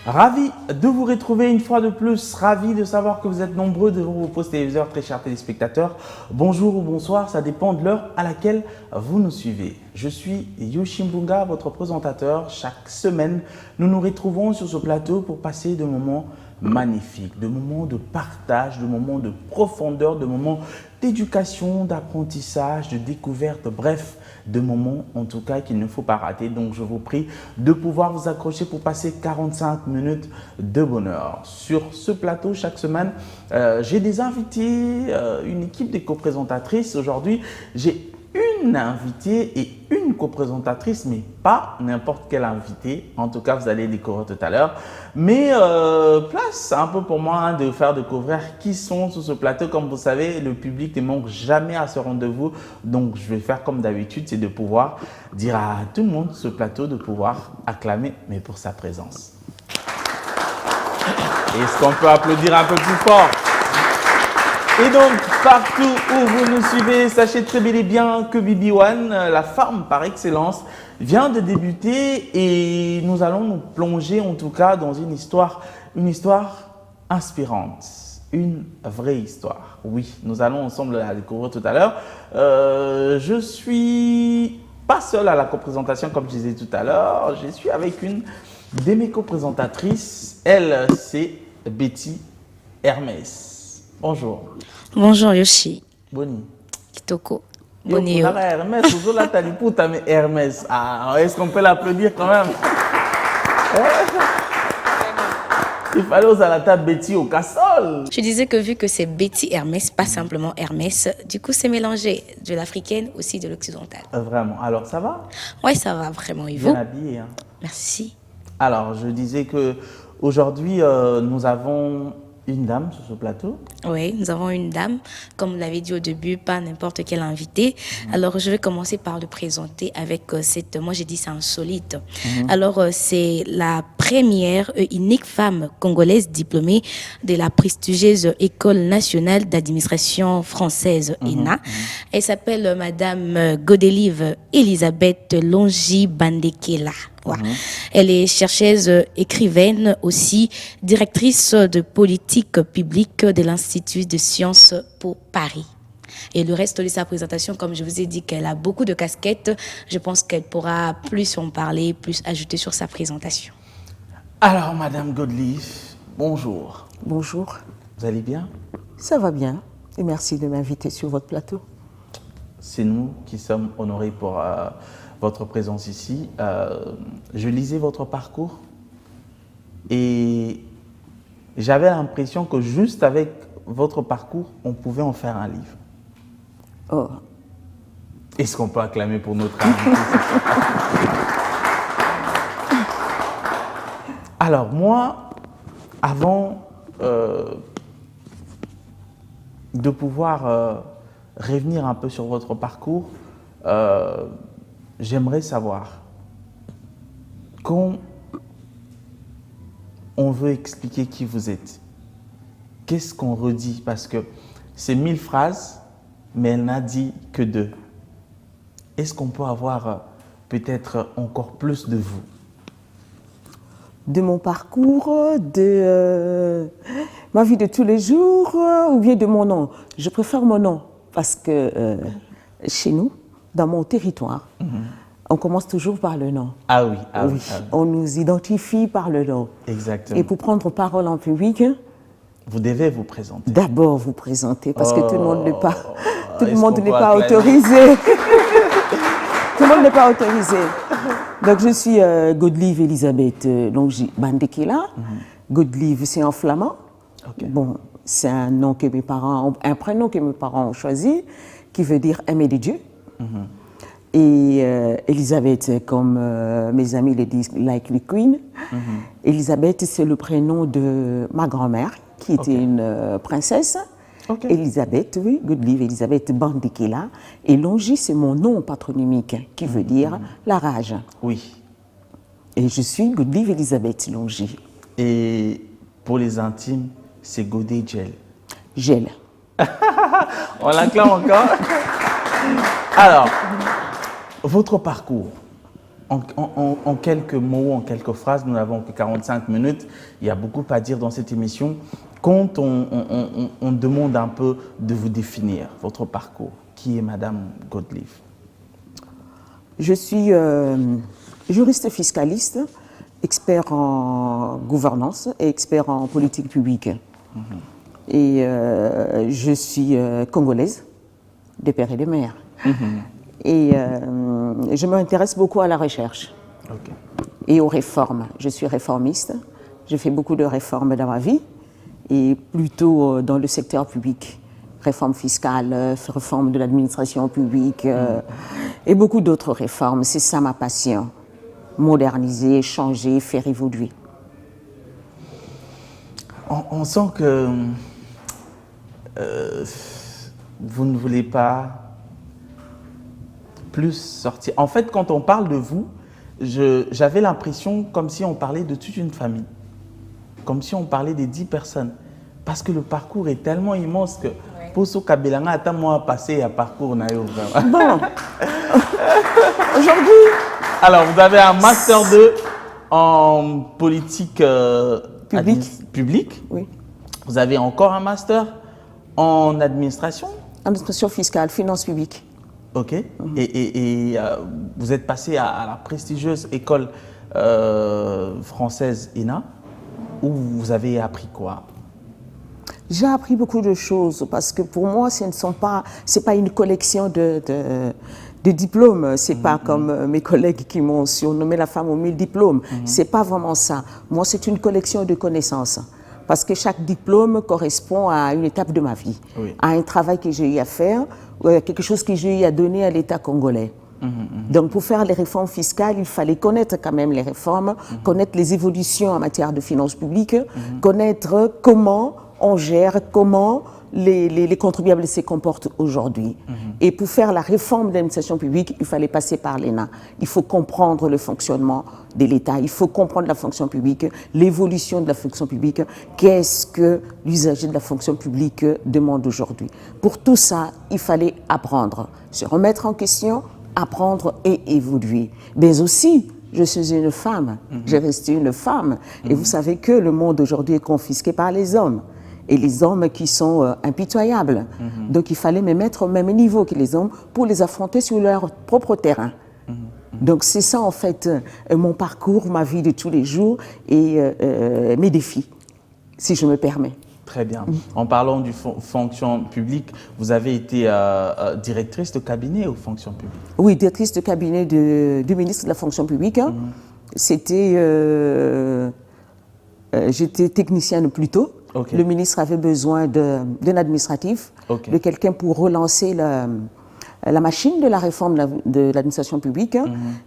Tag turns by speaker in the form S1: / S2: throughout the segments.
S1: Ravi de vous retrouver une fois de plus, ravi de savoir que vous êtes nombreux devant vos postes téléviseurs, très chers téléspectateurs. Bonjour ou bonsoir, ça dépend de l'heure à laquelle vous nous suivez. Je suis Yoshimbunga, votre présentateur. Chaque semaine, nous nous retrouvons sur ce plateau pour passer de moments magnifiques, de moments de partage, de moments de profondeur, de moments d'éducation, d'apprentissage, de découverte, bref, de moments en tout cas qu'il ne faut pas rater. Donc je vous prie de pouvoir vous accrocher pour passer 45 minutes de bonheur. Sur ce plateau, chaque semaine, j'ai des invités, une équipe de co-présentatrices. Aujourd'hui, j'ai une invitée et une co-présentatrice, mais pas n'importe quelle invitée. En tout cas, vous allez découvrir tout à l'heure. Mais place un peu pour moi de faire découvrir qui sont sur ce plateau. Comme vous savez, le public ne manque jamais à ce rendez-vous. Donc, je vais faire comme d'habitude, c'est de pouvoir dire à tout le monde sur ce plateau de pouvoir acclamer, mais pour sa présence. Est-ce qu'on peut applaudir un peu plus fort? Et donc, partout où vous nous suivez, sachez très bel et bien que Bibi One, la femme par excellence, vient de débuter et nous allons nous plonger en tout cas dans une histoire inspirante, une vraie histoire. Oui, nous allons ensemble la découvrir tout à l'heure. Je suis pas seul à la co-présentation comme je disais tout à l'heure, je suis avec une de mes co-présentatrices. Elle, c'est Betty Hermès. Bonjour.
S2: Bonjour Yoshi.
S1: Boni.
S2: Kitoko.
S1: Boni. Hermès, Hermès. Ah, est-ce qu'on peut l'applaudir quand même? Il fallait aux à la table Betty au cassol.
S2: Je disais que vu que c'est Betty Hermès, pas simplement Hermès, du coup c'est mélangé de l'africaine aussi de l'occidentale.
S1: Vraiment. Alors ça va?
S2: Oui, ça va vraiment. Et vous?
S1: Bien habillé. Hein?
S2: Merci.
S1: Alors je disais que aujourd'hui nous avons une dame sur ce plateau.
S2: Oui, nous avons une dame, comme vous l'avez dit au début, pas n'importe quelle invitée. Alors, je vais commencer par le présenter avec cette, moi j'ai dit c'est insolite. Alors, c'est la première unique femme congolaise diplômée de la prestigieuse École nationale d'administration française, ENA. Elle s'appelle Madame Godelive Elisabeth Longi Bandekela. Elle est chercheuse, écrivaine aussi, directrice de politique publique de l'Institut de sciences pour Paris. Et le reste de sa présentation, comme je vous ai dit qu'elle a beaucoup de casquettes, je pense qu'elle pourra plus en parler, plus ajouter sur sa présentation.
S1: Alors, Madame Godelive, bonjour.
S3: Bonjour.
S1: Vous allez bien?
S3: Ça va bien et merci de m'inviter sur votre plateau.
S1: C'est nous qui sommes honorés pour votre présence ici. Je lisais votre parcours et j'avais l'impression que juste avec votre parcours, on pouvait en faire un livre.
S3: Oh.
S1: Est-ce qu'on peut acclamer pour notre invité? Alors moi, avant de pouvoir revenir un peu sur votre parcours, j'aimerais savoir, quand on veut expliquer qui vous êtes, qu'est-ce qu'on redit? Parce que c'est 1000 phrases, mais elle n'a dit que 2. Est-ce qu'on peut avoir peut-être encore plus de vous?
S3: De mon parcours, de ma vie de tous les jours ou bien de mon nom? Je préfère mon nom parce que chez nous, dans mon territoire, on commence toujours par le nom.
S1: Ah oui, ah oui.
S3: On nous identifie par le nom.
S1: Exactement.
S3: Et pour prendre parole en public,
S1: vous devez vous présenter.
S3: D'abord vous présenter parce que tout le monde n'est pas, tout le monde n'est pas autorisé. Tout le monde n'est pas autorisé. Donc je suis Godelive Elisabeth Longi Bandekela. Godelive, c'est en flamand.
S1: Okay.
S3: Bon, c'est un nom que mes parents, un prénom que mes parents ont choisi, qui veut dire aimer de Dieu. Et Elisabeth, comme mes amis le disent, like the Queen. Elisabeth, c'est le prénom de ma grand-mère, qui était une princesse. Elisabeth, oui, Godelive Elisabeth Bandekela. Et Longi, c'est mon nom patronymique, qui veut dire la rage.
S1: Oui.
S3: Et je suis Godelive Elisabeth Longi.
S1: Et pour les intimes, c'est Godé Gel.
S3: Gel.
S1: On l'acclame encore. Alors, votre parcours, En quelques mots, en quelques phrases, nous n'avons que 45 minutes, il y a beaucoup à dire dans cette émission. Quand on demande un peu de vous définir, votre parcours, qui est Madame Godlieve?
S3: Je suis juriste fiscaliste, expert en gouvernance et expert en politique publique. Et je suis congolaise, de père et de mère. Et je m'intéresse beaucoup à la recherche et aux réformes. Je suis réformiste, j'ai fait beaucoup de réformes dans ma vie, et plutôt dans le secteur public. Réforme fiscale, réforme de l'administration publique et beaucoup d'autres réformes. C'est ça ma passion. Moderniser, changer, faire évoluer.
S1: On sent que vous ne voulez pas plus sortir. En fait, quand on parle de vous, j'avais l'impression comme si on parlait de toute une famille. Comme si on parlait des 10 personnes. Parce que le parcours est tellement immense que Poso Kabelanga attend moi passer à parcours nayo vraiment.
S3: Bon, aujourd'hui.
S1: Alors, vous avez un master 2 en politique publique.
S3: Oui.
S1: Vous avez encore un master en administration.
S3: Administration fiscale, finances publiques.
S1: Ok. Et vous êtes passé à la prestigieuse école française ENA, où vous avez appris quoi?
S3: J'ai appris beaucoup de choses parce que pour moi, c'est pas une collection de diplômes. C'est pas comme mes collègues qui m'ont surnommé la femme aux 1000 diplômes. C'est pas vraiment ça. Moi, c'est une collection de connaissances. Parce que chaque diplôme correspond à une étape de ma vie, à un travail que j'ai eu à faire, quelque chose que j'ai eu à donner à l'État congolais. Donc pour faire les réformes fiscales, il fallait connaître quand même les réformes, connaître les évolutions en matière de finances publiques, connaître comment on gère, comment les contribuables se comportent aujourd'hui. Et pour faire la réforme de l'administration publique, il fallait passer par l'ENA. Il faut comprendre le fonctionnement de l'État, il faut comprendre la fonction publique, l'évolution de la fonction publique, qu'est-ce que l'usager de la fonction publique demande aujourd'hui. Pour tout ça, il fallait apprendre, se remettre en question, apprendre et évoluer. Mais aussi, je suis une femme, j'ai resté une femme. Et vous savez que le monde aujourd'hui est confisqué par les hommes. Et les hommes qui sont impitoyables. Donc il fallait me mettre au même niveau que les hommes pour les affronter sur leur propre terrain. Donc c'est ça en fait mon parcours, ma vie de tous les jours et mes défis, si je me permets.
S1: Très bien. En parlant du fonction publique, vous avez été directrice de cabinet ou fonction publique?
S3: Oui, directrice de cabinet du ministre de la fonction publique. C'était... j'étais technicienne plutôt. Le ministre avait besoin d'un administratif, de quelqu'un pour relancer la machine de la réforme de l'administration publique.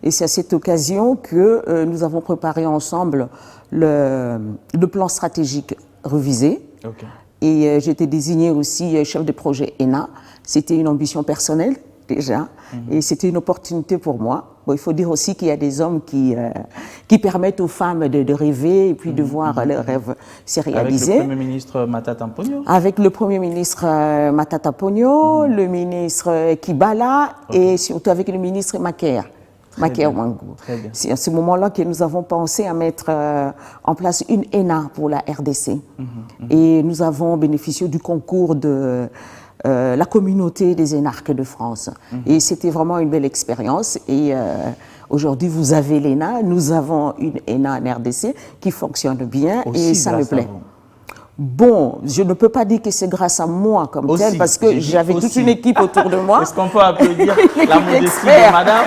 S3: Et c'est à cette occasion que nous avons préparé ensemble le plan stratégique révisé. Et j'ai été désignée aussi chef de projet ENA. C'était une ambition personnelle déjà, et c'était une opportunité pour moi. Bon, il faut dire aussi qu'il y a des hommes qui permettent aux femmes de rêver et puis de voir leurs rêves se réaliser.
S1: Avec le Premier ministre Matata Ponyo.
S3: Avec le Premier ministre Matata Ponyo, le ministre Kibala et surtout avec le ministre Maker. Wangou. C'est à ce moment-là que nous avons pensé à mettre en place une ENA pour la RDC. Et nous avons bénéficié du concours de la communauté des énarques de France. Et c'était vraiment une belle expérience. Et aujourd'hui, vous avez l'ENA, nous avons une ENA en RDC qui fonctionne bien et ça me plaît. Bon, je ne peux pas dire que c'est grâce à moi comme tel, parce que j'avais toute une équipe autour de moi.
S1: Est-ce qu'on peut applaudir la modestie de madame?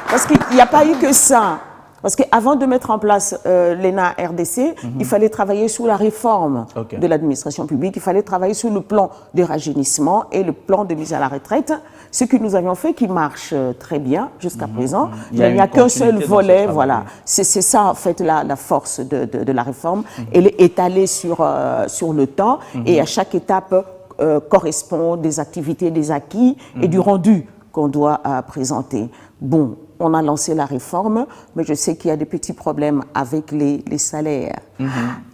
S3: Parce qu'il n'y a pas eu que ça. Parce qu'avant de mettre en place l'ENA RDC, il fallait travailler sur la réforme de l'administration publique, il fallait travailler sur le plan de rajeunissement et le plan de mise à la retraite, ce que nous avions fait qui marche très bien jusqu'à présent. Il n'y a qu'un seul volet, voilà. C'est ça en fait la force de la réforme. Elle est étalée sur le temps et à chaque étape correspond des activités, des acquis et du rendu qu'on doit présenter. Bon, on a lancé la réforme, mais je sais qu'il y a des petits problèmes avec les salaires.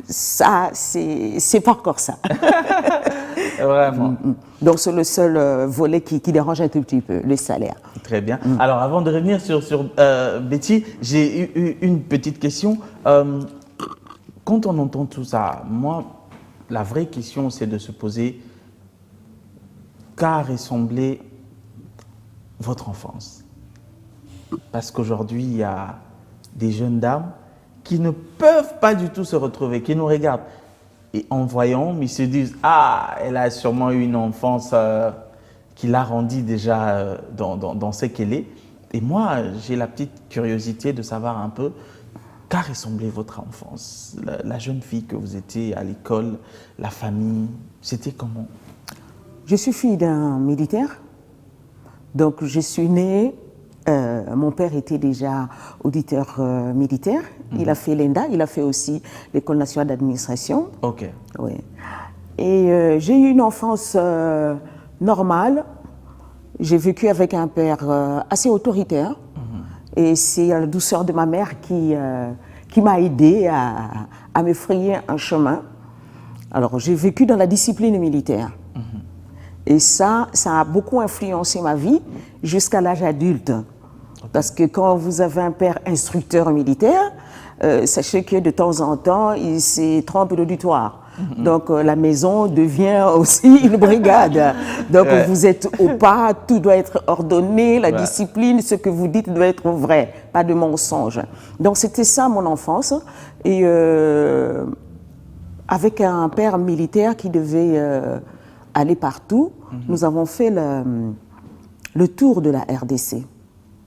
S3: Ça, c'est pas encore ça.
S1: Vraiment.
S3: Donc c'est le seul volet qui dérange un tout petit peu, les salaires.
S1: Très bien. Alors, avant de revenir sur Betty, j'ai eu une petite question. Quand on entend tout ça, moi, la vraie question, c'est de se poser qu'a ressemblé votre enfance? Parce qu'aujourd'hui, il y a des jeunes dames qui ne peuvent pas du tout se retrouver, qui nous regardent. Et en voyant, ils se disent « Ah, elle a sûrement eu une enfance qui l'a rendue déjà dans ce qu'elle est. » Et moi, j'ai la petite curiosité de savoir un peu qu'a ressemblé votre enfance, la jeune fille que vous étiez à l'école, la famille, c'était comment?
S3: Je suis fille d'un militaire, donc je suis née, mon père était déjà auditeur militaire, il a fait l'ENDA, il a fait aussi l'École nationale d'administration.
S1: Ok.
S3: Oui. Et j'ai eu une enfance normale, j'ai vécu avec un père assez autoritaire, et c'est la douceur de ma mère qui m'a aidée à me frayer un chemin. Alors j'ai vécu dans la discipline militaire. Et ça a beaucoup influencé ma vie jusqu'à l'âge adulte. Parce que quand vous avez un père instructeur militaire, sachez que de temps en temps, il se trompe d'auditoire. Donc la maison devient aussi une brigade. Donc vous êtes au pas, tout doit être ordonné, la discipline, ce que vous dites doit être vrai, pas de mensonge. Donc c'était ça mon enfance. Et avec un père militaire qui devait aller partout, nous avons fait le tour de la RDC.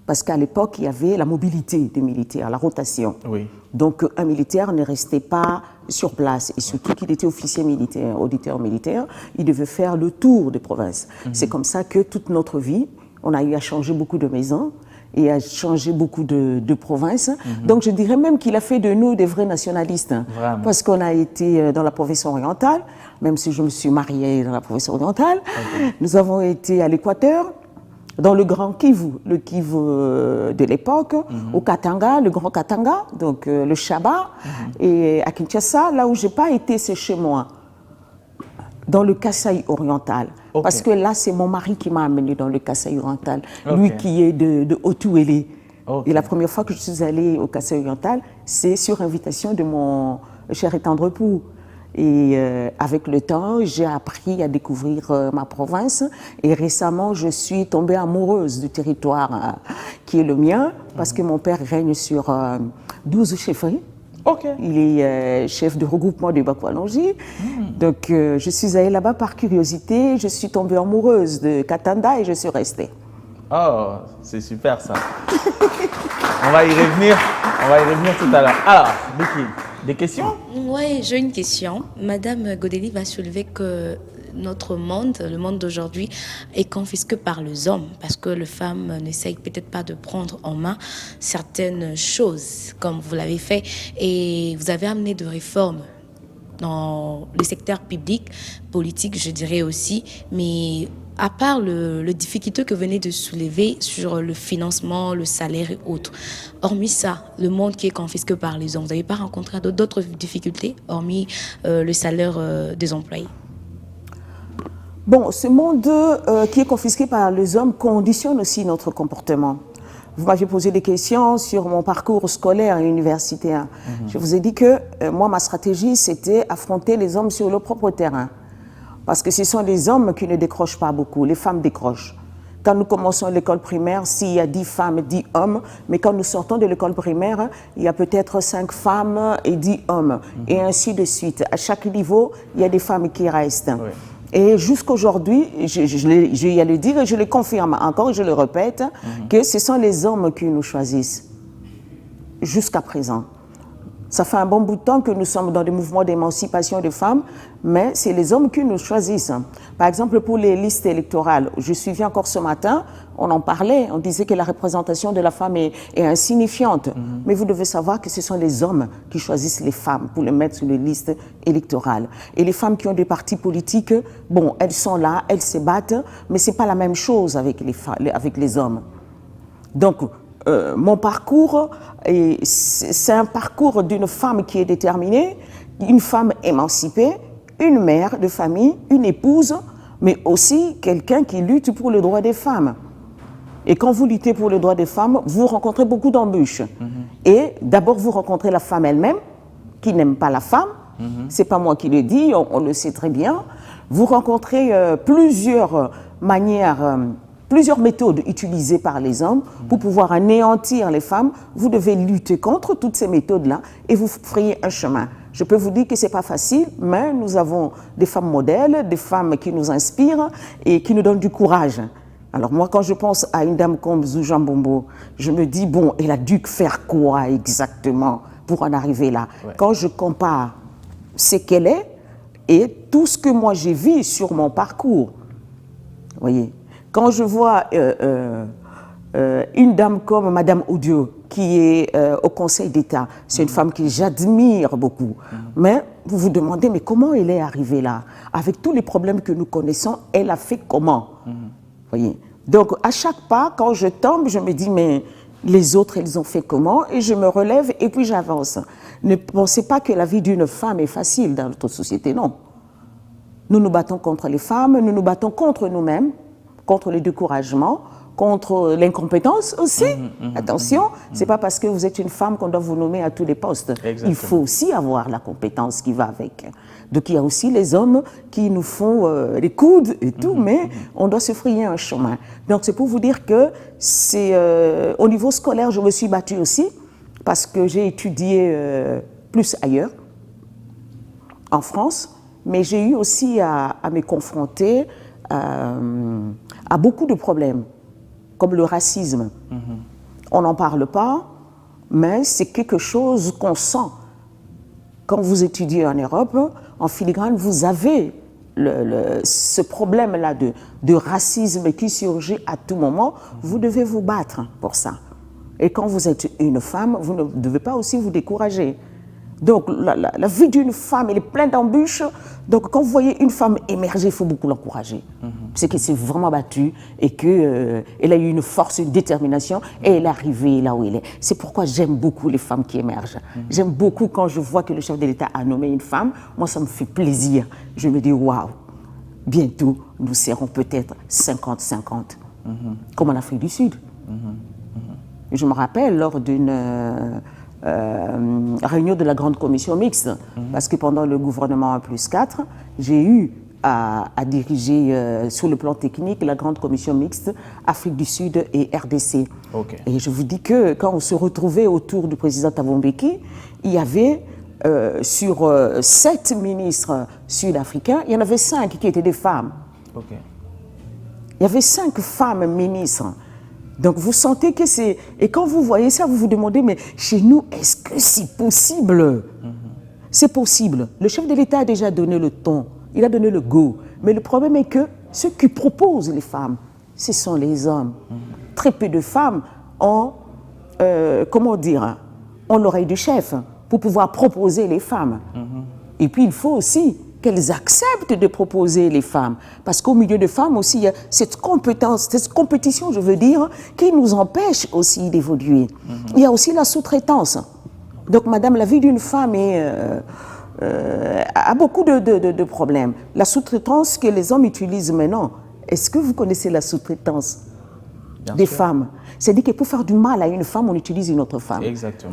S3: Parce qu'à l'époque, il y avait la mobilité des militaires, la rotation.
S1: Oui.
S3: Donc un militaire ne restait pas sur place. Et surtout qu'il était officier militaire, auditeur militaire, il devait faire le tour des provinces. C'est comme ça que toute notre vie, on a eu à changer beaucoup de maisons et à changer beaucoup de provinces. Donc je dirais même qu'il a fait de nous des vrais nationalistes.
S1: Vraiment.
S3: Parce qu'on a été dans la province orientale, même si je me suis mariée dans la province orientale. Nous avons été à l'Équateur, dans le Grand Kivu, le Kivu de l'époque, au Katanga, le Grand Katanga, donc le Shaba, et à Kinshasa, là où je n'ai pas été, c'est chez moi, dans le Kasaï oriental. Parce que là, c'est mon mari qui m'a amené dans le Kasaï oriental, lui qui est de Otuélé. Et la première fois que je suis allée au Kasaï oriental, c'est sur invitation de mon cher et tendre époux. Et avec le temps, j'ai appris à découvrir ma province. Et récemment, je suis tombée amoureuse du territoire qui est le mien, parce que mon père règne sur 12 chefferies. Il est chef de regroupement de Bakwalongi. Donc, je suis allée là-bas par curiosité. Je suis tombée amoureuse de Katanda et je suis restée.
S1: Oh, c'est super ça. On va y revenir tout à l'heure. Alors, Becky, des questions?
S2: Oui, j'ai une question. Madame Godeli va soulever que notre monde, le monde d'aujourd'hui, est confisqué par les hommes parce que les femmes n'essayent peut-être pas de prendre en main certaines choses comme vous l'avez fait et vous avez amené de réformes dans le secteur public, politique, je dirais aussi, mais à part les difficultés que vous venez de soulever sur le financement, le salaire et autres, hormis ça, le monde qui est confisqué par les hommes, vous n'avez pas rencontré d'autres difficultés, hormis le salaire des employés?
S3: Bon, ce monde qui est confisqué par les hommes conditionne aussi notre comportement. Vous m'avez posé des questions sur mon parcours scolaire et universitaire. Je vous ai dit que moi, ma stratégie, c'était affronter les hommes sur leur propre terrain. Parce que ce sont les hommes qui ne décrochent pas beaucoup, les femmes décrochent. Quand nous commençons l'école primaire, s'il y a 10 femmes, 10 hommes, mais quand nous sortons de l'école primaire, il y a peut-être 5 femmes et 10 hommes, et ainsi de suite. À chaque niveau, il y a des femmes qui restent. Oui. Et jusqu'aujourd'hui, je vais le dire et je le confirme encore et je le répète, que ce sont les hommes qui nous choisissent, jusqu'à présent. Ça fait un bon bout de temps que nous sommes dans des mouvements d'émancipation des femmes, mais c'est les hommes qui nous choisissent. Par exemple, pour les listes électorales, je suivais encore ce matin, on en parlait, on disait que la représentation de la femme est insignifiante. Mais vous devez savoir que ce sont les hommes qui choisissent les femmes pour les mettre sur les listes électorales. Et les femmes qui ont des partis politiques, bon, elles sont là, elles se battent, mais ce n'est pas la même chose avec les hommes. Donc, mon parcours, c'est un parcours d'une femme qui est déterminée, une femme émancipée, une mère de famille, une épouse, mais aussi quelqu'un qui lutte pour le droit des femmes. Et quand vous luttez pour le droit des femmes, vous rencontrez beaucoup d'embûches. Et d'abord, vous rencontrez la femme elle-même, qui n'aime pas la femme. C'est pas moi qui le dis, on le sait très bien. Vous rencontrez plusieurs manières, plusieurs méthodes utilisées par les hommes pour pouvoir anéantir les femmes. Vous devez lutter contre toutes ces méthodes-là et vous frayez un chemin. Je peux vous dire que ce n'est pas facile, mais nous avons des femmes modèles, des femmes qui nous inspirent et qui nous donnent du courage. Alors moi, quand je pense à une dame comme Zoujan Bombo, je me dis, bon, elle a dû faire quoi exactement pour en arriver là? Ouais. Quand je compare ce qu'elle est et tout ce que moi j'ai vu sur mon parcours, vous voyez, quand je vois une dame comme Madame Odieu, qui est au Conseil d'État, c'est une femme que j'admire beaucoup, mais vous vous demandez, mais comment elle est arrivée là? Avec tous les problèmes que nous connaissons, elle a fait comment? Voyez. Donc, à chaque pas, quand je tombe, je me dis, mais les autres, elles ont fait comment? Et je me relève et puis j'avance. Ne pensez pas que la vie d'une femme est facile dans notre société, non. Nous nous battons contre les femmes, nous nous battons contre nous-mêmes, contre le découragement, contre l'incompétence aussi. Attention, c'est pas parce que vous êtes une femme qu'on doit vous nommer à tous les postes. Exactement. Il faut aussi avoir la compétence qui va avec. Donc il y a aussi les hommes qui nous font les coudes et tout, mais on doit se frayer un chemin. Donc c'est pour vous dire que c'est au niveau scolaire, je me suis battue aussi parce que j'ai étudié plus ailleurs, en France, mais j'ai eu aussi à me confronter à beaucoup de problèmes, comme le racisme. On n'en parle pas, mais c'est quelque chose qu'on sent. Quand vous étudiez en Europe, en filigrane, vous avez ce problème-là de racisme qui surgit à tout moment. Vous devez vous battre pour ça. Et quand vous êtes une femme, vous ne devez pas aussi vous décourager. Donc la vie d'une femme, elle est pleine d'embûches. Donc quand vous voyez une femme émerger, il faut beaucoup l'encourager. C'est qu'elle s'est vraiment battue et qu'elle a eu une force, une détermination et elle est arrivée là où elle est. C'est pourquoi j'aime beaucoup les femmes qui émergent. J'aime beaucoup quand je vois que le chef de l'État a nommé une femme. Moi, ça me fait plaisir. Je me dis, waouh, bientôt, nous serons peut-être 50-50, comme en Afrique du Sud. Je me rappelle lors d'une réunion de la grande commission mixte, parce que pendant le gouvernement 1+4, j'ai eu à diriger sur le plan technique la grande commission mixte Afrique du Sud et RDC. Okay. Et je vous dis que quand on se retrouvait autour du président Thabo Mbeki, il y avait sur 7 ministres sud-africains, il y en avait 5 qui étaient des femmes. Okay. Il y avait 5 femmes ministres. Donc vous sentez que c'est... Et quand vous voyez ça, vous vous demandez, mais chez nous, est-ce que c'est possible? C'est possible. Le chef de l'État a déjà donné le ton, il a donné le go. Mais le problème est que ceux qui proposent les femmes, ce sont les hommes. Très peu de femmes ont, comment dire, ont l'oreille du chef pour pouvoir proposer les femmes. Et puis il faut aussi qu'elles acceptent de proposer les femmes. Parce qu'au milieu de femmes aussi, il y a cette compétence, cette compétition, je veux dire, qui nous empêche aussi d'évoluer. Il y a aussi la sous-traitance. Donc, madame, la vie d'une femme a beaucoup de problèmes. La sous-traitance que les hommes utilisent maintenant, est-ce que vous connaissez la sous-traitance des femmes? C'est-à-dire que pour faire du mal à une femme, on utilise une autre femme.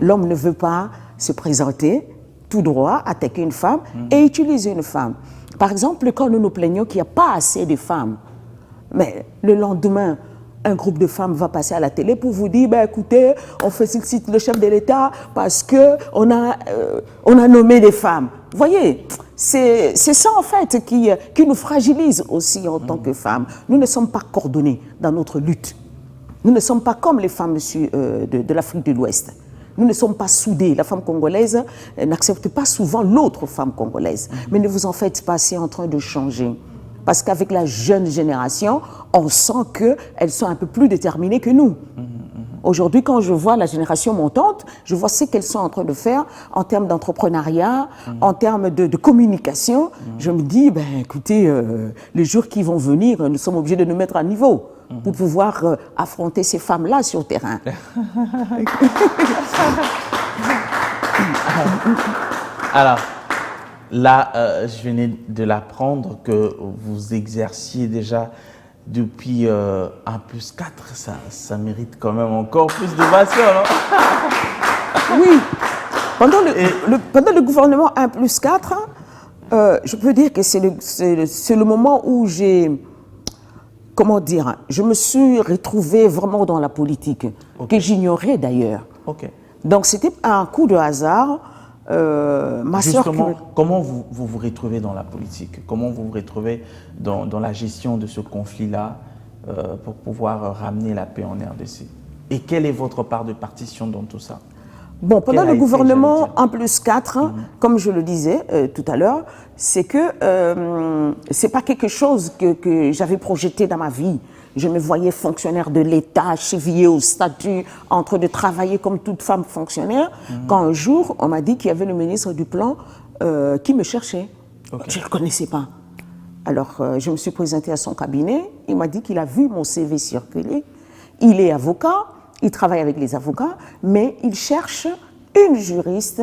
S3: L'homme ne veut pas se présenter tout droit, attaquer une femme et utiliser une femme. Par exemple, quand nous nous plaignons qu'il n'y a pas assez de femmes, mais le lendemain, un groupe de femmes va passer à la télé pour vous dire, ben, écoutez, on félicite le chef de l'État parce qu'on a nommé des femmes. Vous voyez, c'est ça en fait qui nous fragilise aussi en tant que femmes. Nous ne sommes pas coordonnés dans notre lutte. Nous ne sommes pas comme les femmes de l'Afrique de l'Ouest. Nous ne sommes pas soudés. La femme congolaise n'accepte pas souvent l'autre femme congolaise. Mais ne vous en faites pas, c'est en train de changer. Parce qu'avec la jeune génération, on sent qu'elles sont un peu plus déterminées que nous. Aujourd'hui, quand je vois la génération montante, je vois ce qu'elles sont en train de faire en termes d'entrepreneuriat, en termes de communication. Je me dis, ben, écoutez, les jours qui vont venir, nous sommes obligés de nous mettre à niveau. pour pouvoir affronter ces femmes-là sur le terrain.
S1: Alors, là, je venais de l'apprendre que vous exerciez déjà depuis 1+4. Ça mérite quand même encore plus de passion, non?
S3: Oui, pendant le gouvernement 1+4, je peux dire que c'est le moment où comment dire, je me suis retrouvée vraiment dans la politique, que j'ignorais d'ailleurs. Donc c'était un coup de hasard.
S1: Justement, comment vous retrouvez dans la politique? Comment vous vous retrouvez dans la gestion de ce conflit-là pour pouvoir ramener la paix en RDC? Et quelle est votre part de partition dans tout ça?
S3: Bon, pendant le gouvernement 1+4, comme je le disais tout à l'heure, c'est que c'est pas quelque chose que j'avais projeté dans ma vie. Je me voyais fonctionnaire de l'État, chevillée au statut, en train de travailler comme toute femme fonctionnaire, quand un jour, on m'a dit qu'il y avait le ministre du Plan qui me cherchait. Je ne le connaissais pas. Alors, je me suis présentée à son cabinet. Il m'a dit qu'il a vu mon CV circuler. Il est avocat, il travaille avec les avocats, mais il cherche une juriste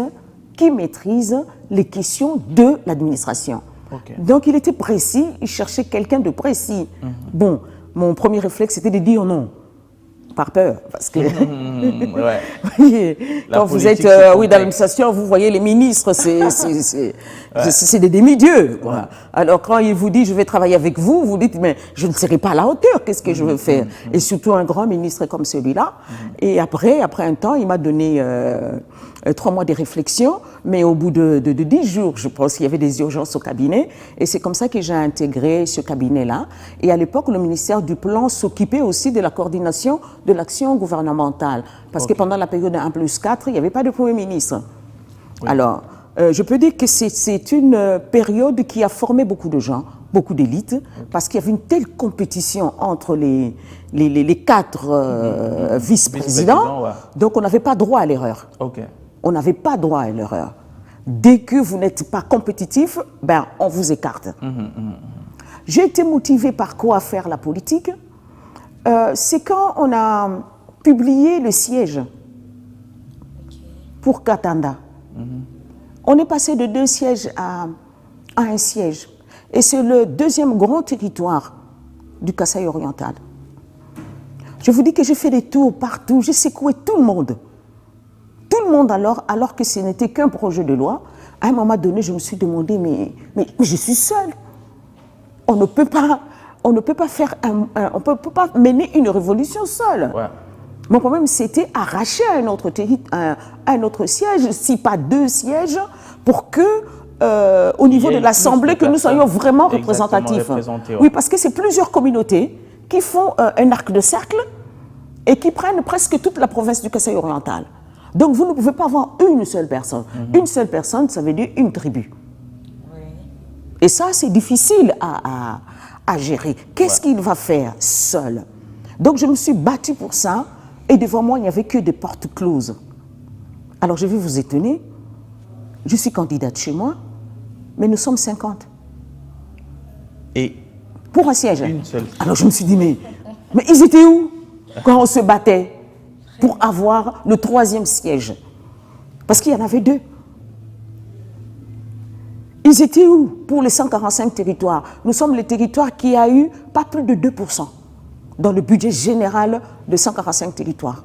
S3: qui maîtrise les questions de l'administration. Donc, il était précis, il cherchait quelqu'un de précis. Bon, mon premier réflexe, c'était de dire non, par peur, parce que quand vous êtes dans l'administration, vous voyez les ministres, c'est des demi-dieux. Alors quand il vous dit je vais travailler avec vous, vous dites mais je ne serai pas à la hauteur, qu'est-ce que je veux faire? Et surtout un grand ministre comme celui-là. Et après un temps, il m'a donné 3 mois de réflexion, mais au bout de 10 jours, je pense qu'il y avait des urgences au cabinet, et c'est comme ça que j'ai intégré ce cabinet-là. Et à l'époque, le ministère du Plan s'occupait aussi de la coordination de l'action gouvernementale, parce que pendant la période 1+4, il n'y avait pas de Premier ministre. Alors, je peux dire que c'est une période qui a formé beaucoup de gens, beaucoup d'élites, parce qu'il y avait une telle compétition entre les 4 vice-présidents, donc on n'avait pas droit à l'erreur. On n'avait pas droit à l'erreur. Dès que vous n'êtes pas compétitif, ben, on vous écarte. J'ai été motivée par quoi faire la politique. C'est quand on a publié le siège pour Katanda. On est passé de 2 sièges à 1 siège. Et c'est le 2e grand territoire du Kasaï oriental. Je vous dis que j'ai fait des tours partout, j'ai secoué tout le monde. Tout le monde alors que ce n'était qu'un projet de loi. À un moment donné, je me suis demandé, mais je suis seule. On ne peut pas faire on peut pas mener une révolution seule. Mon problème, c'était arracher un autre siège, si pas 2 sièges, pour que, au niveau de l'Assemblée, que nous soyons vraiment représentatifs. Oui, parce que c'est plusieurs communautés qui font un arc de cercle et qui prennent presque toute la province du Kasaï oriental. Donc, vous ne pouvez pas avoir une seule personne. Une seule personne, ça veut dire une tribu. Et ça, c'est difficile à gérer. Qu'est-ce qu'il va faire seul? Donc, je me suis battue pour ça. Et devant moi, il n'y avait que des portes closes. Alors, je vais vous étonner. Je suis candidate chez moi, mais nous sommes 50.
S1: Et
S3: pour un siège.
S1: Une seule.
S3: Alors, je me suis dit, mais ils étaient où quand on se battait pour avoir le 3e siège? Parce qu'il y en avait 2. Ils étaient où pour les 145 territoires? Nous sommes le territoire qui a eu pas plus de 2% dans le budget général de 145 territoires.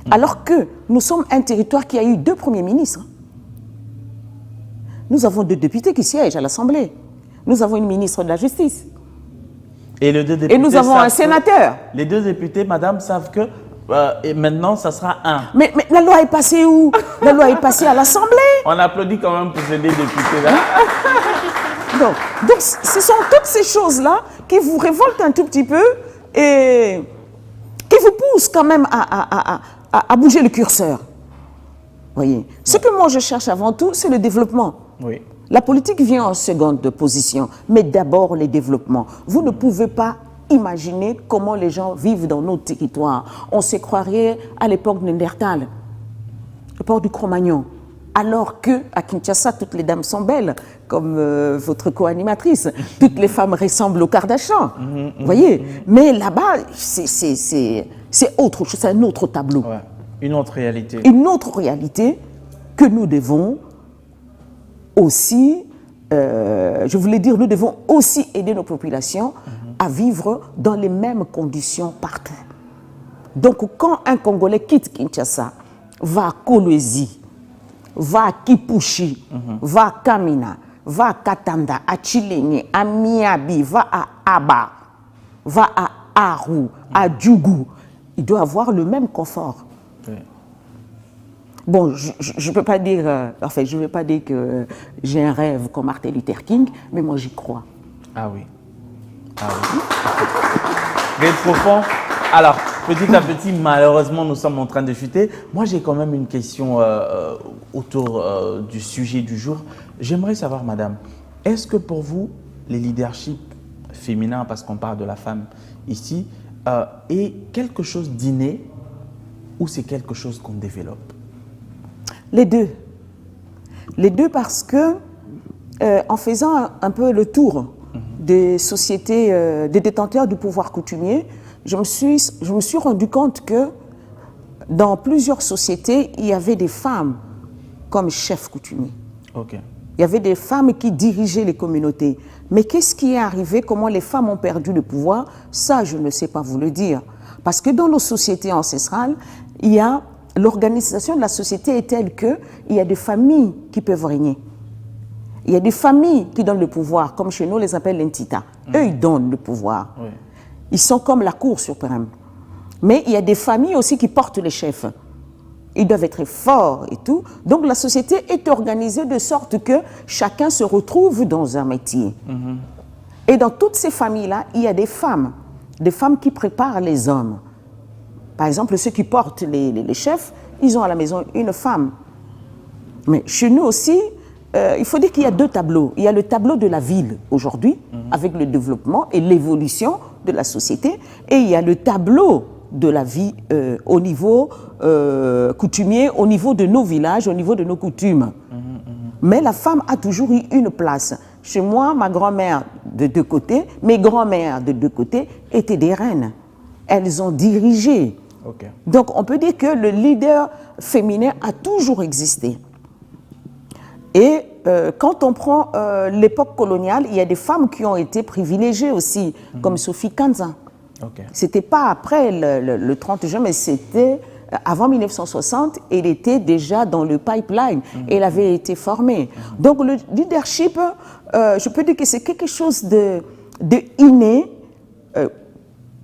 S3: Alors que nous sommes un territoire qui a eu 2 premiers ministres. Nous avons 2 députés qui siègent à l'Assemblée. Nous avons une ministre de la Justice.
S1: Et
S3: nous avons un sénateur.
S1: Les 2 députés, madame, savent que et maintenant, ça sera 1.
S3: Mais la loi est passée où? La loi est passée à l'Assemblée.
S1: On applaudit quand même pour ces 2 députés là.
S3: Donc, ce sont toutes ces choses-là qui vous révoltent un tout petit peu et qui vous poussent quand même à bouger le curseur. Voyez. Ce que moi je cherche avant tout, c'est le développement.
S1: Oui.
S3: La politique vient en seconde position, mais d'abord les développements. Vous ne pouvez pas imaginer comment les gens vivent dans nos territoires. On se croirait à l'époque de Néandertal, l'époque du Cro-Magnon. alors qu'à Kinshasa, toutes les dames sont belles, comme votre co-animatrice. Toutes les femmes ressemblent aux Kardashian, vous voyez. Mais là-bas, c'est autre chose, c'est un autre tableau.
S1: Ouais. Une autre réalité.
S3: Une autre réalité que nous devons aussi, je voulais dire, nous devons aussi aider nos populations à vivre dans les mêmes conditions partout. Donc, quand un Congolais quitte Kinshasa, va à Kolwezi, va à Kipushi, va à Kamina, va à Katanda, à Chilenye, à Miabi, va à Aba, va à Aru, à Djougou, il doit avoir le même confort.
S1: Oui.
S3: Bon, je ne peux pas dire, je ne vais pas dire que j'ai un rêve comme Martin Luther King, mais moi j'y crois.
S1: Ah oui. Ah oui. Très profond. Alors, petit à petit, malheureusement, nous sommes en train de chuter. Moi, j'ai quand même une question autour du sujet du jour. J'aimerais savoir, madame, est-ce que pour vous, les leaderships féminins, parce qu'on parle de la femme ici, est quelque chose d'inné ou c'est quelque chose qu'on développe?
S3: Les deux. Les deux parce que, en faisant un peu le tour des sociétés, des détenteurs du pouvoir coutumier, je me suis rendu compte que dans plusieurs sociétés, il y avait des femmes comme chefs coutumiers.
S1: Okay.
S3: Il y avait des femmes qui dirigeaient les communautés. Mais qu'est-ce qui est arrivé? Comment les femmes ont perdu le pouvoir? Ça, je ne sais pas vous le dire. Parce que dans nos sociétés ancestrales, il y a l'organisation de la société est telle qu'il y a des familles qui peuvent régner. Il y a des familles qui donnent le pouvoir, comme chez nous, on les appelle l'entita. Eux, ils donnent le pouvoir.
S1: Oui.
S3: Ils sont comme la Cour suprême. Mais il y a des familles aussi qui portent les chefs. Ils doivent être forts et tout. Donc la société est organisée de sorte que chacun se retrouve dans un métier. Et dans toutes ces familles-là, il y a des femmes qui préparent les hommes. Par exemple, ceux qui portent les chefs, ils ont à la maison une femme. Mais chez nous aussi, il faut dire qu'il y a deux tableaux. Il y a le tableau de la ville aujourd'hui, avec le développement et l'évolution de la société, et il y a le tableau de la vie au niveau coutumier, au niveau de nos villages, au niveau de nos coutumes. Mais la femme a toujours eu une place. Chez moi, ma grand-mère de deux côtés, mes grands-mères de deux côtés étaient des reines. Elles ont dirigé.
S1: Okay.
S3: Donc on peut dire que le leader féminin a toujours existé. Et quand on prend l'époque coloniale, il y a des femmes qui ont été privilégiées aussi, comme Sophie Kanza.
S1: Okay.
S3: C'était pas après le 30 juin, mais c'était avant 1960. Elle était déjà dans le pipeline. Elle avait été formée. Donc le leadership, je peux dire que c'est quelque chose de inné,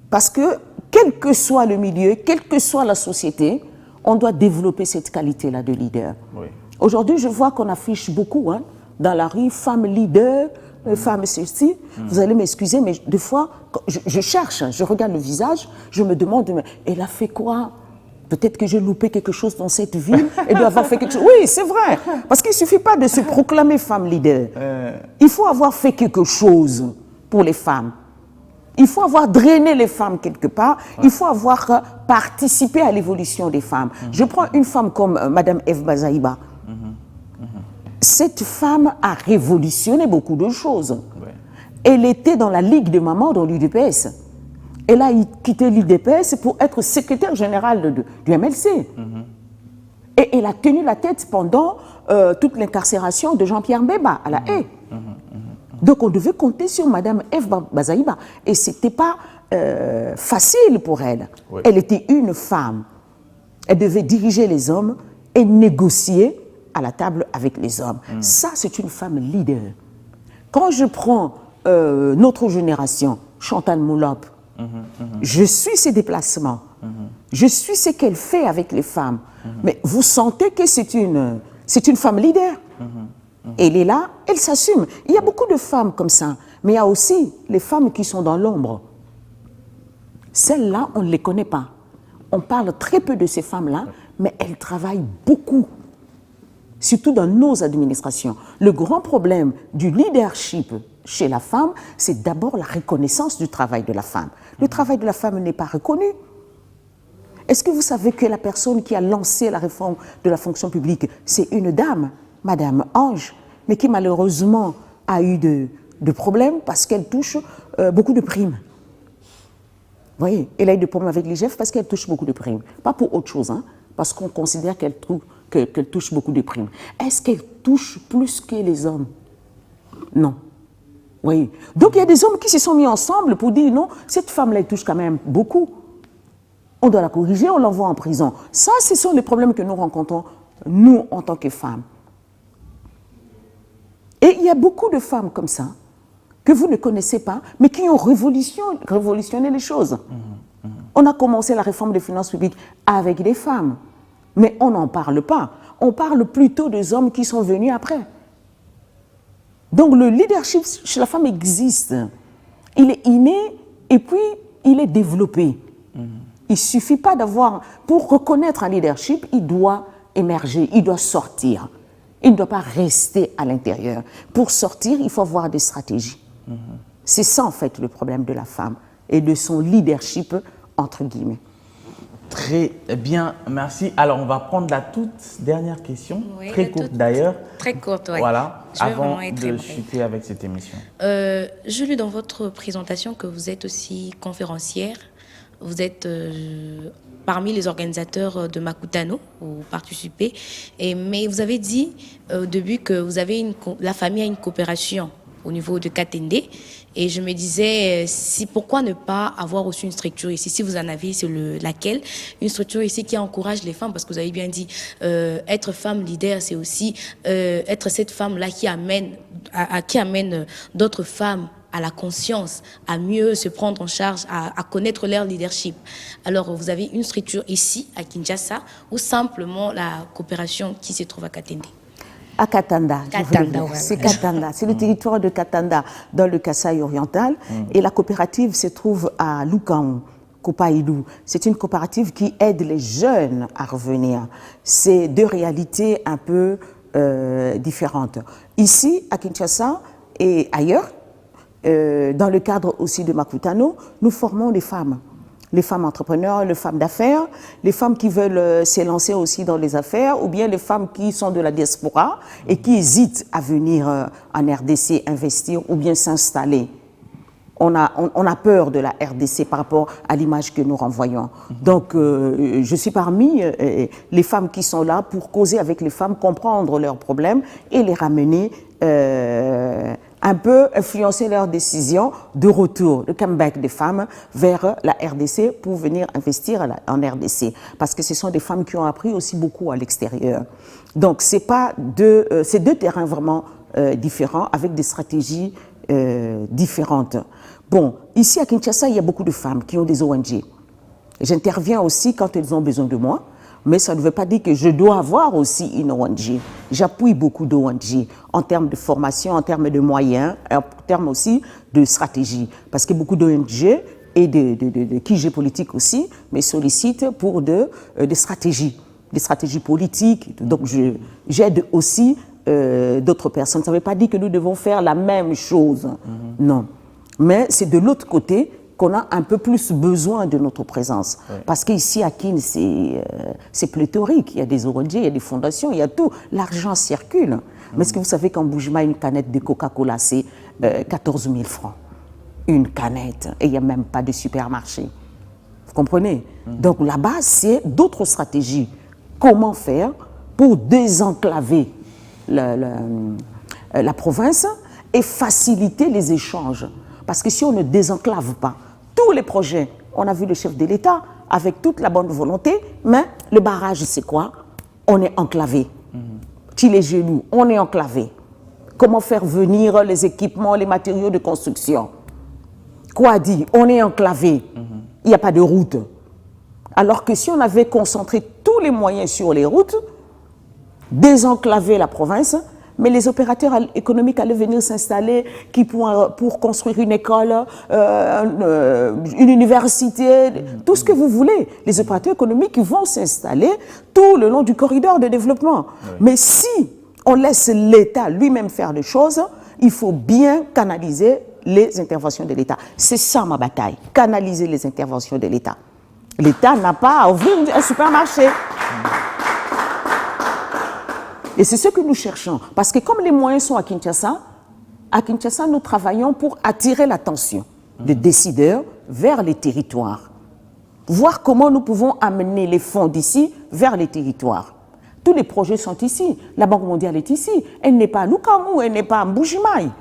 S3: parce que quel que soit le milieu, quelle que soit la société, on doit développer cette qualité-là de leader.
S1: Oui.
S3: Aujourd'hui, je vois qu'on affiche beaucoup dans la rue, femme leader, femme ceci. Vous allez m'excuser, mais des fois, je cherche, je regarde le visage, je me demande, mais elle a fait quoi? Peut-être que j'ai loupé quelque chose dans cette ville, elle doit avoir fait quelque chose. Oui, c'est vrai, parce qu'il ne suffit pas de se proclamer femme leader. Il faut avoir fait quelque chose pour les femmes. Il faut avoir drainé les femmes quelque part. Ouais. Il faut avoir participé à l'évolution des femmes. Je prends une femme comme Madame Eve Bazaïba. Cette femme a révolutionné beaucoup de choses. Ouais. Elle était dans la Ligue des mamans dans l'UDPS. Elle a quitté l'UDPS pour être secrétaire générale du MLC. Et elle a tenu la tête pendant toute l'incarcération de Jean-Pierre Mbeba à la Haye. Donc on devait compter sur Madame Eve Bazaïba. Et ce n'était pas facile pour elle. Oui. Elle était une femme. Elle devait diriger les hommes et négocier à la table avec les hommes. Ça, c'est une femme leader. Quand je prends notre génération, Chantal Moulop, je suis ses déplacements. Je suis ce qu'elle fait avec les femmes. Mais vous sentez que c'est une femme leader. Elle est là, elle s'assume. Il y a beaucoup de femmes comme ça, mais il y a aussi les femmes qui sont dans l'ombre. Celles-là, on ne les connaît pas. On parle très peu de ces femmes-là, mais elles travaillent beaucoup, surtout dans nos administrations. Le grand problème du leadership chez la femme, c'est d'abord la reconnaissance du travail de la femme. Le travail de la femme n'est pas reconnu. Est-ce que vous savez que la personne qui a lancé la réforme de la fonction publique, c'est une dame, Madame Ange, mais qui malheureusement a eu de problèmes parce qu'elle touche beaucoup de primes. Vous voyez, elle a eu des problèmes avec l'IGF parce qu'elle touche beaucoup de primes. Pas pour autre chose, hein, parce qu'on considère qu'elle touche beaucoup de primes. Est-ce qu'elle touche plus que les hommes? Non. Oui. Donc il y a des hommes qui se sont mis ensemble pour dire non, cette femme-là, elle touche quand même beaucoup. On doit la corriger, on l'envoie en prison. Ça, ce sont les problèmes que nous rencontrons, nous, en tant que femmes. Et il y a beaucoup de femmes comme ça, que vous ne connaissez pas, mais qui ont révolutionné les choses. On a commencé la réforme des finances publiques avec des femmes, mais on n'en parle pas. On parle plutôt des hommes qui sont venus après. Donc le leadership chez la femme existe. Il est inné et puis il est développé. Il ne suffit pas d'avoir... Pour reconnaître un leadership, il doit émerger, il doit sortir. Il ne doit pas rester à l'intérieur. Pour sortir, il faut avoir des stratégies. C'est ça, en fait, le problème de la femme et de son leadership, entre guillemets.
S1: Très bien, merci. Alors, on va prendre la toute dernière question, oui, très courte d'ailleurs.
S2: Très courte, oui.
S1: Voilà, avant de chuter avec cette émission.
S2: J'ai lu dans votre présentation que vous êtes aussi conférencière. Vous êtes parmi les organisateurs de Makutano, vous participez. Mais vous avez dit au début que vous avez la famille a une coopération au niveau de Katende. Et je me disais, pourquoi ne pas avoir aussi une structure ici? Si vous en avez, c'est laquelle? Une structure ici qui encourage les femmes, parce que vous avez bien dit, être femme leader, c'est aussi être cette femme-là qui amène d'autres femmes à la conscience, à mieux se prendre en charge, à connaître leur leadership. Alors, vous avez une structure ici, à Kinshasa, ou simplement la coopération qui se trouve à Katende?
S3: À Katanda, c'est Katanda, c'est le territoire de Katanda dans le Kasaï oriental et la coopérative se trouve à Lukaon, Kopaïlou. C'est une coopérative qui aide les jeunes à revenir. C'est deux réalités un peu différentes. Ici, à Kinshasa et ailleurs, dans le cadre aussi de Makutano, nous formons les femmes entrepreneurs, les femmes d'affaires, les femmes qui veulent s'élancer aussi dans les affaires, ou bien les femmes qui sont de la diaspora et qui hésitent à venir en RDC investir ou bien s'installer. On a peur de la RDC par rapport à l'image que nous renvoyons. Donc, je suis parmi les femmes qui sont là pour causer avec les femmes, comprendre leurs problèmes et les ramener un peu influencer leurs décisions de retour, le comeback des femmes vers la RDC pour venir investir en RDC. Parce que ce sont des femmes qui ont appris aussi beaucoup à l'extérieur. Donc, c'est deux terrains vraiment différents avec des stratégies différentes. Bon, ici à Kinshasa, il y a beaucoup de femmes qui ont des ONG. J'interviens aussi quand elles ont besoin de moi. Mais ça ne veut pas dire que je dois avoir aussi une ONG. J'appuie beaucoup d'ONG en termes de formation, en termes de moyens, en termes aussi de stratégie. Parce que beaucoup d'ONG et de QG politique aussi me sollicitent pour des stratégies politiques. Donc j'aide aussi d'autres personnes. Ça ne veut pas dire que nous devons faire la même chose. Non. Mais c'est de l'autre côté qu'on a un peu plus besoin de notre présence. Oui. Parce qu'ici, à Kin, c'est pléthorique. Il y a des ONG, il y a des fondations, il y a tout. L'argent circule. Mais est-ce que vous savez qu'en Boujma, une canette de Coca-Cola, c'est 14 000 francs. Une canette. Et il n'y a même pas de supermarché. Vous comprenez? Donc là-bas, c'est d'autres stratégies. Comment faire pour désenclaver la province et faciliter les échanges? Parce que si on ne désenclave pas tous les projets, on a vu le chef de l'État avec toute la bonne volonté, mais le barrage, c'est quoi? On est enclavé. Les genoux, on est enclavé. Comment faire venir les équipements, les matériaux de construction? Quoi dit? On est enclavé. Il n'y a pas de route. Alors que si on avait concentré tous les moyens sur les routes, désenclaver la province, mais les opérateurs économiques allaient venir s'installer pour construire une école, une université, tout ce que vous voulez. Les opérateurs économiques vont s'installer tout le long du corridor de développement. Oui. Mais si on laisse l'État lui-même faire des choses, il faut bien canaliser les interventions de l'État. C'est ça ma bataille, canaliser les interventions de l'État. L'État n'a pas à ouvrir un supermarché. Et c'est ce que nous cherchons. Parce que comme les moyens sont à Kinshasa, nous travaillons pour attirer l'attention des décideurs vers les territoires. Voir comment nous pouvons amener les fonds d'ici vers les territoires. Tous les projets sont ici. La Banque mondiale est ici. Elle n'est pas à Lukamu, elle n'est pas à Mbujimaï.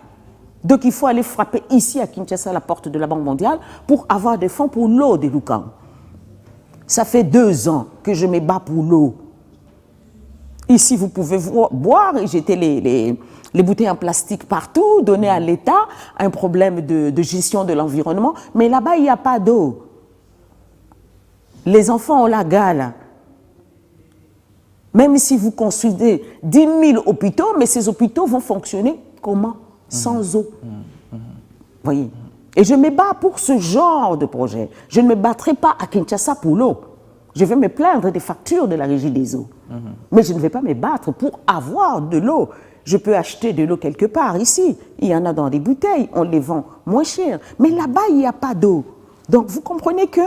S3: Donc il faut aller frapper ici à Kinshasa la porte de la Banque mondiale pour avoir des fonds pour l'eau de Lukamu. Ça fait 2 ans que je me bats pour l'eau. Ici, vous pouvez boire et jeter les bouteilles en plastique partout, donner à l'État un problème de gestion de l'environnement. Mais là-bas, il n'y a pas d'eau. Les enfants ont la gale. Même si vous construisez 10 000 hôpitaux, mais ces hôpitaux vont fonctionner comment? Sans eau. Voyez. Et je me bats pour ce genre de projet. Je ne me battrai pas à Kinshasa pour l'eau. Je vais me plaindre des factures de la régie des eaux. Mais je ne vais pas me battre pour avoir de l'eau. Je peux acheter de l'eau quelque part ici. Il y en a dans des bouteilles, on les vend moins cher. Mais là-bas, il n'y a pas d'eau. Donc vous comprenez que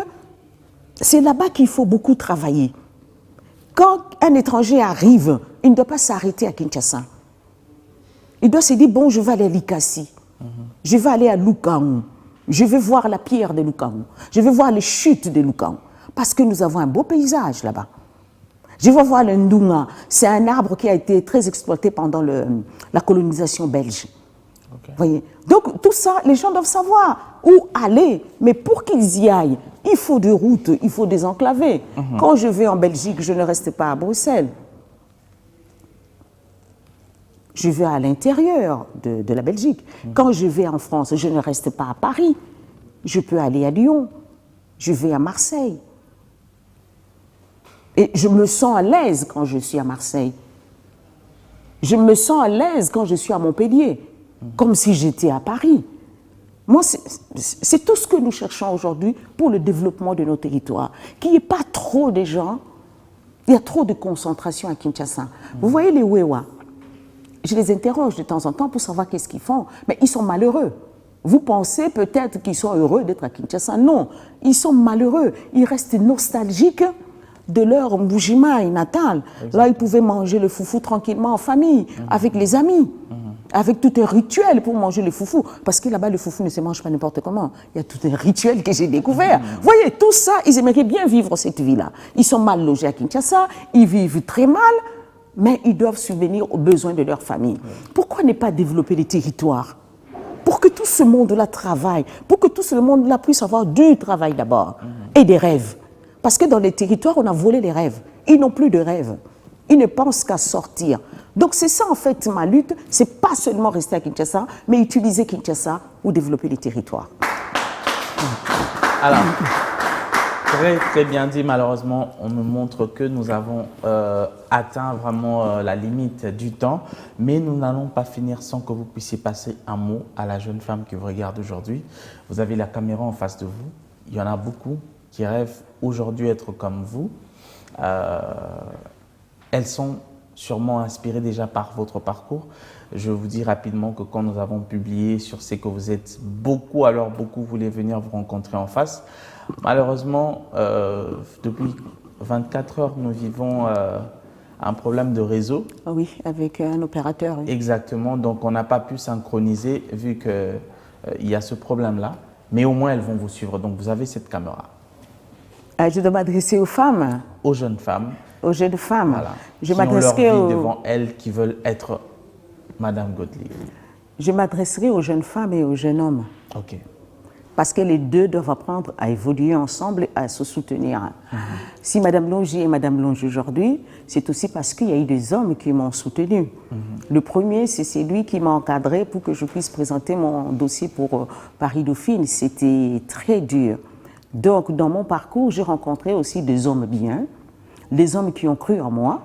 S3: c'est là-bas qu'il faut beaucoup travailler. Quand un étranger arrive, il ne doit pas s'arrêter à Kinshasa. Il doit se dire, bon, je vais aller à Likasi. Je vais aller à Lukamu. Je vais voir la pierre de Lukamu. Je vais voir les chutes de Lukamu. Parce que nous avons un beau paysage là-bas. Je vais voir le Ndunga. C'est un arbre qui a été très exploité pendant la colonisation belge. Okay. Voyez. Donc tout ça, les gens doivent savoir où aller. Mais pour qu'ils y aillent, il faut des routes, il faut des enclavés. Quand je vais en Belgique, je ne reste pas à Bruxelles. Je vais à l'intérieur de la Belgique. Quand je vais en France, je ne reste pas à Paris. Je peux aller à Lyon. Je vais à Marseille. Et je me sens à l'aise quand je suis à Marseille. Je me sens à l'aise quand je suis à Montpellier, comme si j'étais à Paris. Moi, c'est tout ce que nous cherchons aujourd'hui pour le développement de nos territoires. Qu'il n'y ait pas trop de gens, il y a trop de concentration à Kinshasa. Vous voyez les Wewa, je les interroge de temps en temps pour savoir qu'est-ce qu'ils font, mais ils sont malheureux. Vous pensez peut-être qu'ils sont heureux d'être à Kinshasa. Non, ils sont malheureux. Ils restent nostalgiques de leur Mbujimaï natal. Là, ils pouvaient manger le foufou tranquillement en famille, avec les amis, avec tout un rituel pour manger le foufou. Parce que là-bas, le foufou ne se mange pas n'importe comment. Il y a tout un rituel que j'ai découvert. Vous voyez, tout ça, ils aimeraient bien vivre cette vie-là. Ils sont mal logés à Kinshasa, ils vivent très mal, mais ils doivent subvenir aux besoins de leur famille. Pourquoi ne pas développer les territoires? Pour que tout ce monde-là travaille, pour que tout ce monde-là puisse avoir du travail d'abord et des rêves. Parce que dans les territoires, on a volé les rêves. Ils n'ont plus de rêves. Ils ne pensent qu'à sortir. Donc c'est ça en fait ma lutte. C'est pas seulement rester à Kinshasa, mais utiliser Kinshasa pour développer les territoires.
S1: Alors, très très bien dit. Malheureusement, on me montre que nous avons atteint vraiment la limite du temps. Mais nous n'allons pas finir sans que vous puissiez passer un mot à la jeune femme qui vous regarde aujourd'hui. Vous avez la caméra en face de vous. Il y en a beaucoup qui rêvent aujourd'hui être comme vous. Elles sont sûrement inspirées déjà par votre parcours. Je vous dis rapidement que quand nous avons publié sur ce que vous êtes, beaucoup voulaient venir vous rencontrer en face. Malheureusement, depuis 24 heures, nous vivons un problème de réseau.
S3: Oui, avec un opérateur. Oui.
S1: Exactement, donc on n'a pas pu synchroniser vu qu'il y a ce problème-là. Mais au moins, elles vont vous suivre. Donc vous avez cette caméra.
S3: Je dois m'adresser aux femmes.
S1: Aux jeunes femmes.
S3: Aux jeunes femmes.
S1: Voilà.
S3: Je
S1: qui ont leur vie
S3: m'adresserai
S1: devant elles, qui veulent être Madame Gottlieb.
S3: Je m'adresserai aux jeunes femmes et aux jeunes hommes.
S1: Ok.
S3: Parce que les deux doivent apprendre à évoluer ensemble et à se soutenir. Si Madame Longy est Madame Longy aujourd'hui, c'est aussi parce qu'il y a eu des hommes qui m'ont soutenu. Le premier, c'est celui qui m'a encadré pour que je puisse présenter mon dossier pour Paris-Dauphine. C'était très dur. Donc, dans mon parcours, j'ai rencontré aussi des hommes bien, des hommes qui ont cru en moi,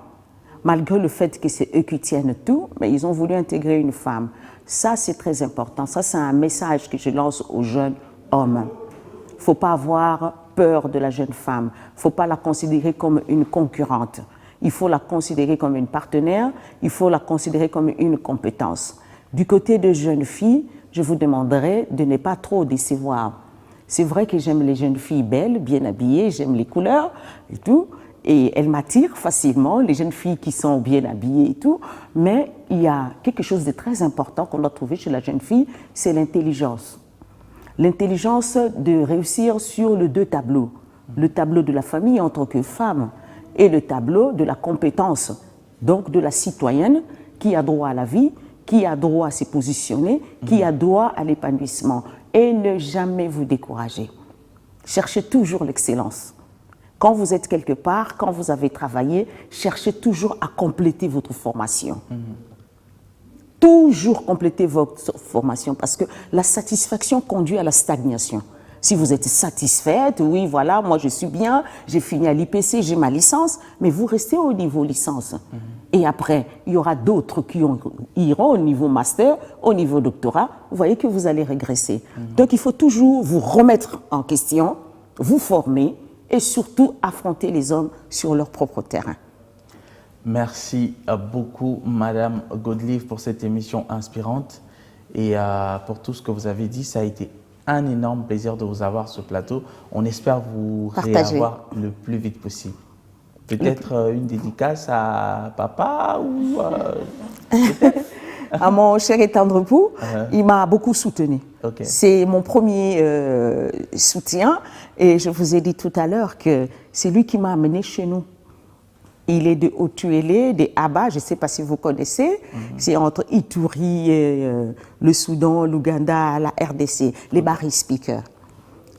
S3: malgré le fait que c'est eux qui tiennent tout, mais ils ont voulu intégrer une femme. Ça, c'est très important. Ça, c'est un message que je lance aux jeunes hommes. Il ne faut pas avoir peur de la jeune femme. Il ne faut pas la considérer comme une concurrente. Il faut la considérer comme une partenaire. Il faut la considérer comme une compétence. Du côté de jeunes filles, je vous demanderai de ne pas trop décevoir. C'est vrai que j'aime les jeunes filles belles, bien habillées, j'aime les couleurs et tout. Et elles m'attirent facilement, les jeunes filles qui sont bien habillées et tout. Mais il y a quelque chose de très important qu'on doit trouver chez la jeune fille, c'est l'intelligence. L'intelligence de réussir sur les deux tableaux. Le tableau de la famille en tant que femme et le tableau de la compétence, donc de la citoyenne qui a droit à la vie, qui a droit à se positionner, qui a droit à l'épanouissement. Et ne jamais vous décourager. Cherchez toujours l'excellence. Quand vous êtes quelque part, quand vous avez travaillé, cherchez toujours à compléter votre formation. Toujours compléter votre formation parce que la satisfaction conduit à la stagnation. Si vous êtes satisfaite, oui, voilà, moi je suis bien, j'ai fini à l'IPC, j'ai ma licence, mais vous restez au niveau licence. Et après, il y aura d'autres qui iront au niveau master, au niveau doctorat. Vous voyez que vous allez régresser. Donc il faut toujours vous remettre en question, vous former, et surtout affronter les hommes sur leur propre terrain.
S1: Merci beaucoup, Madame Godelive, pour cette émission inspirante et pour tout ce que vous avez dit. Ça a été un énorme plaisir de vous avoir sur ce plateau. On espère vous réavoir le plus vite possible. Peut-être une dédicace à papa ou peut-être
S3: à mon cher et tendre époux, il m'a beaucoup soutenu.
S1: Okay.
S3: C'est mon premier soutien et je vous ai dit tout à l'heure que c'est lui qui m'a amené chez nous. Il est de Otuélé, des Aba, je ne sais pas si vous connaissez, c'est entre Ituri, le Soudan, l'Ouganda, la RDC, les Bari Speakers,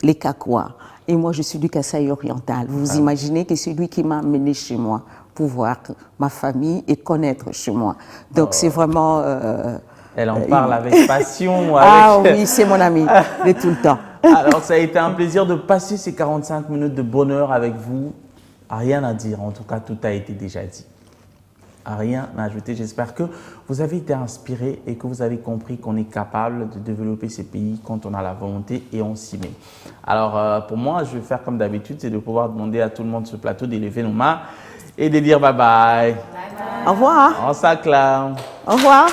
S3: les Kakwa. Et moi, je suis du Kasaï oriental. Vous imaginez que c'est lui qui m'a amené chez moi pour voir ma famille et connaître chez moi. Donc, c'est vraiment...
S1: Elle en parle avec passion.
S3: Ah oui, c'est mon ami de tout le temps.
S1: Alors, ça a été un plaisir de passer ces 45 minutes de bonheur avec vous. Rien à dire, en tout cas, tout a été déjà dit. Rien à ajouter. J'espère que vous avez été inspirés et que vous avez compris qu'on est capable de développer ces pays quand on a la volonté et on s'y met. Alors, pour moi, je vais faire comme d'habitude, c'est de pouvoir demander à tout le monde sur ce plateau d'élever nos mains et de dire bye bye.
S3: Bye bye. Au revoir.
S1: On s'acclame.
S3: Au revoir.